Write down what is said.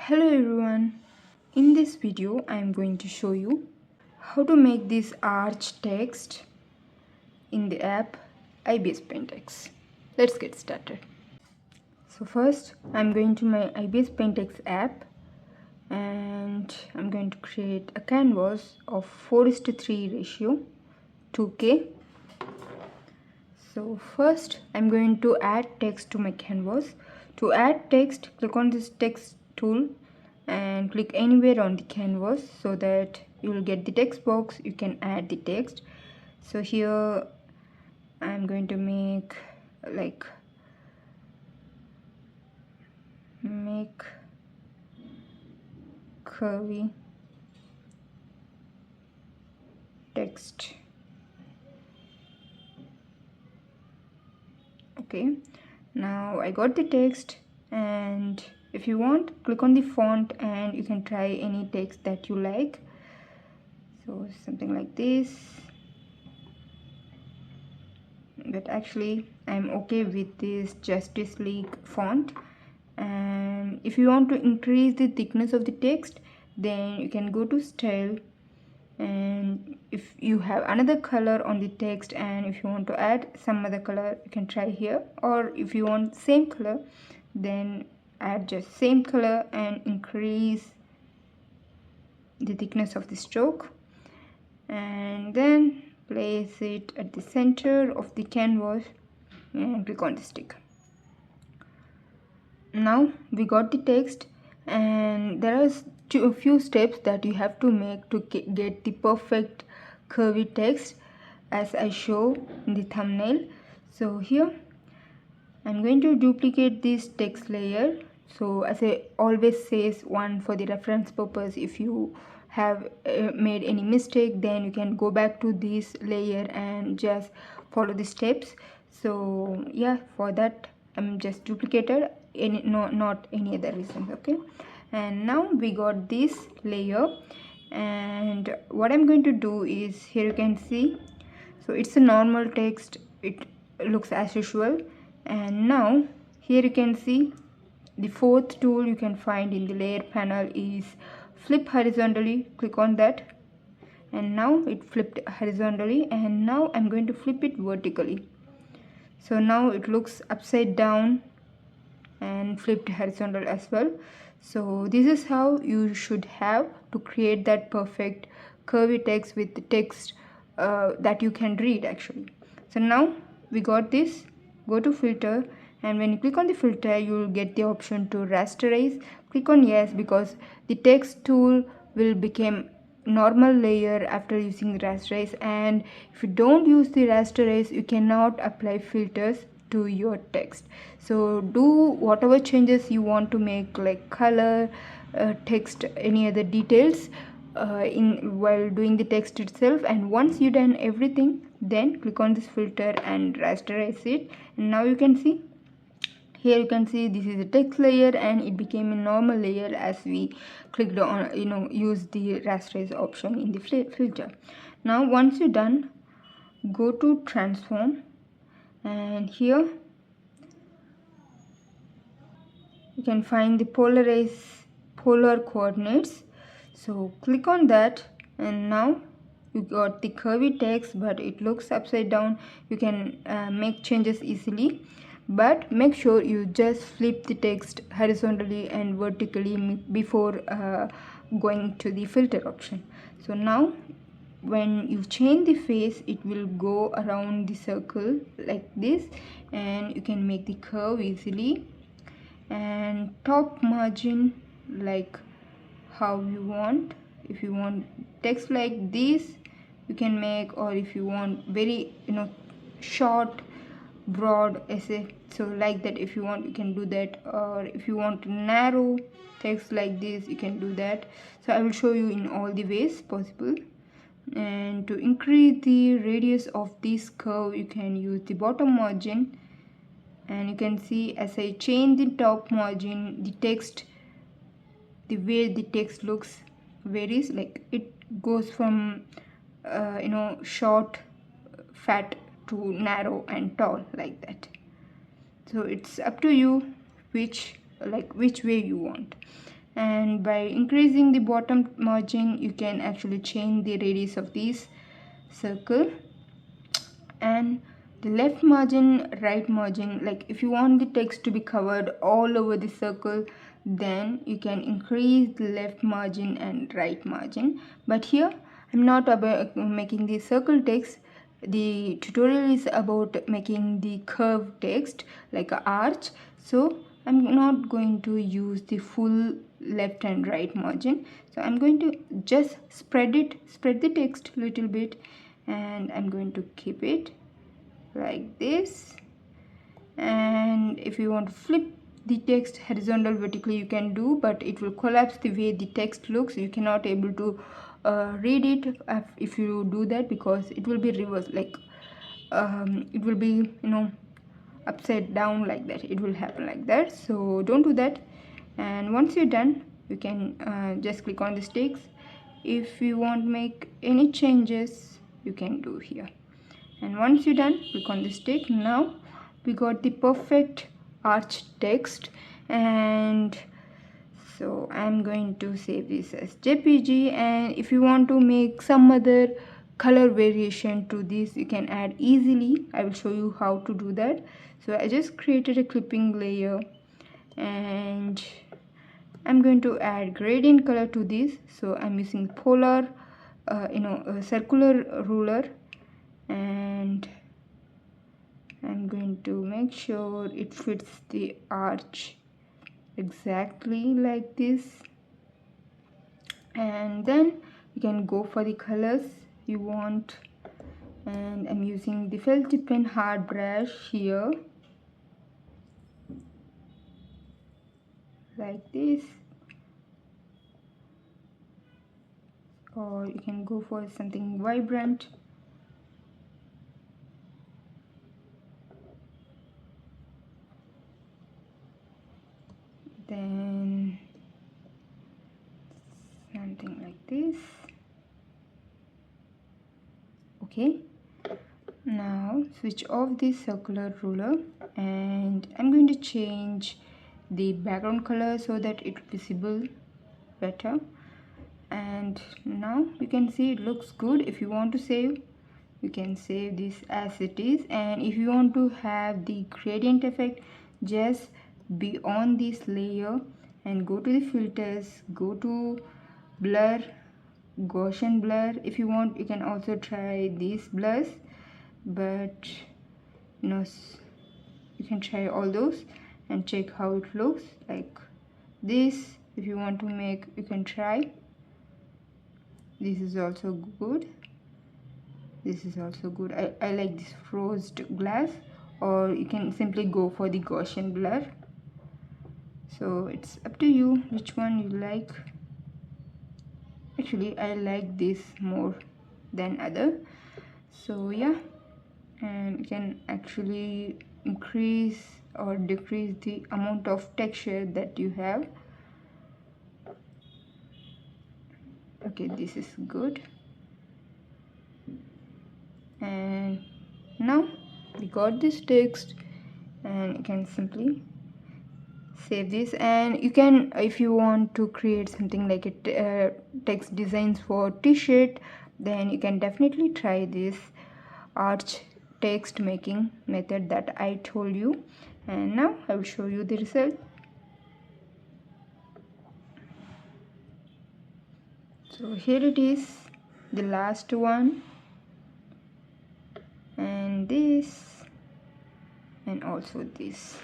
Hello everyone, in this video I am going to show you how to make this arch text in the app IBIS PAINT X. Let's get started. So first I am going to my IBIS PAINT X app and I'm going to create a canvas of 4:3 ratio 2K. So first I'm going to add text to my canvas. To add text, click on this text tool and click anywhere on the canvas so that you will get the text box. You can add the text. So here I'm going to make curvy text. Okay, now I got the text, and if you want, click on the font and you can try any text that you like. So something like this, but actually I'm okay with this Justice League font. And if you want to increase the thickness of the text, then you can go to style, and if you have another color on the text and if you want to add some other color, you can try here. Or if you want same color, then add just same color and increase the thickness of the stroke, and then place it at the center of the canvas and click on the stick. Now we got the text, and there are a few steps that you have to make to get the perfect curvy text as I show in the thumbnail. So here I'm going to duplicate this text layer. So as I always says, one for the reference purpose, if you have made any mistake, then you can go back to this layer and just follow the steps. So yeah, for that I'm just duplicated, not any other reason. Okay, and now we got this layer, and what I'm going to do is, here you can see, so it's a normal text, it looks as usual. And now here you can see the fourth tool you can find in the layer panel is flip horizontally. Click on that, and now it flipped horizontally, and now I'm going to flip it vertically. So now it looks upside down and flipped horizontal as well. So this is how you should have to create that perfect curvy text with the text that you can read actually. So now we got this. Go to filter, and when you click on the filter, you will get the option to rasterize. Click on yes, because the text tool will become normal layer after using rasterize, and if you don't use the rasterize, you cannot apply filters to your text. So do whatever changes you want to make, like color, text, any other details in while doing the text itself. And once you done everything, then click on this filter and rasterize it. And now you can see, here you can see this is a text layer and it became a normal layer as we clicked on, use the rasterize option in the filter. Now once you're done, go to transform, and here you can find the polar coordinates. So click on that, and now you got the curvy text, but it looks upside down. You can make changes easily, but make sure you just flip the text horizontally and vertically before going to the filter option. So now when you change the face, it will go around the circle like this, and you can make the curve easily. And top margin like how you want. If you want text like this, you can make, or if you want very short broad essay, so like that, if you want, you can do that. Or if you want narrow text like this, you can do that. So I will show you in all the ways possible. And to increase the radius of this curve, you can use the bottom margin, and you can see as I change the top margin, the text, the way the text looks varies, like it goes from short, fat to narrow and tall, like that. So it's up to you which way you want. and by increasing the bottom margin you can actually change the radius of this circle. And the left margin, right margin, like if you want the text to be covered all over the circle, then you can increase the left margin and right margin. But here I'm not about making the circle text. The tutorial is about making the curve text like an arch, so I'm not going to use the full left and right margin. So I'm going to just spread the text a little bit, and I'm going to keep it like this. And if you want to flip the text horizontal vertically you can do, but it will collapse the way the text looks. You cannot able to read it if you do that, because it will be reversed, like it will be upside down like that. It will happen like that, so don't do that. And once you're done you can just click on the sticks. If you want to make any changes you can do here. And once you're done, click on the stick. Now we got the perfect arch text. And so I'm going to save this as JPG. And if you want to make some other color variation to this, you can add easily. I will show you how to do that. So I just created a clipping layer, and I'm going to add gradient color to this. So I'm using polar a circular ruler, and I'm going to make sure it fits the arch exactly like this. And then you can go for the colors you want, and I'm using the felt tip pen hard brush here like this, or you can go for something vibrant. Then something like this. Okay, now switch off the circular ruler, and I'm going to change the background color so that it's visible better. And now you can see it looks good. If you want to save, you can save this as it is. And if you want to have the gradient effect, just be on this layer and go to the filters, go to blur, Gaussian blur. If you want you can also try these blurs, but you can try all those and check how it looks like this. If you want to make, you can try. This is also good. This is also good. I like this rosed glass, or you can simply go for the Gaussian blur. So it's up to you which one you like. Actually I like this more than other. So yeah, and you can actually increase or decrease the amount of texture that you have. Okay, this is good. And now we got this text, and you can simply save this. And you can, if you want to create something like a text designs for t-shirt, then you can definitely try this arch text making method that I told you. And now I will show you the result. So here it is, the last one, and this, and also this.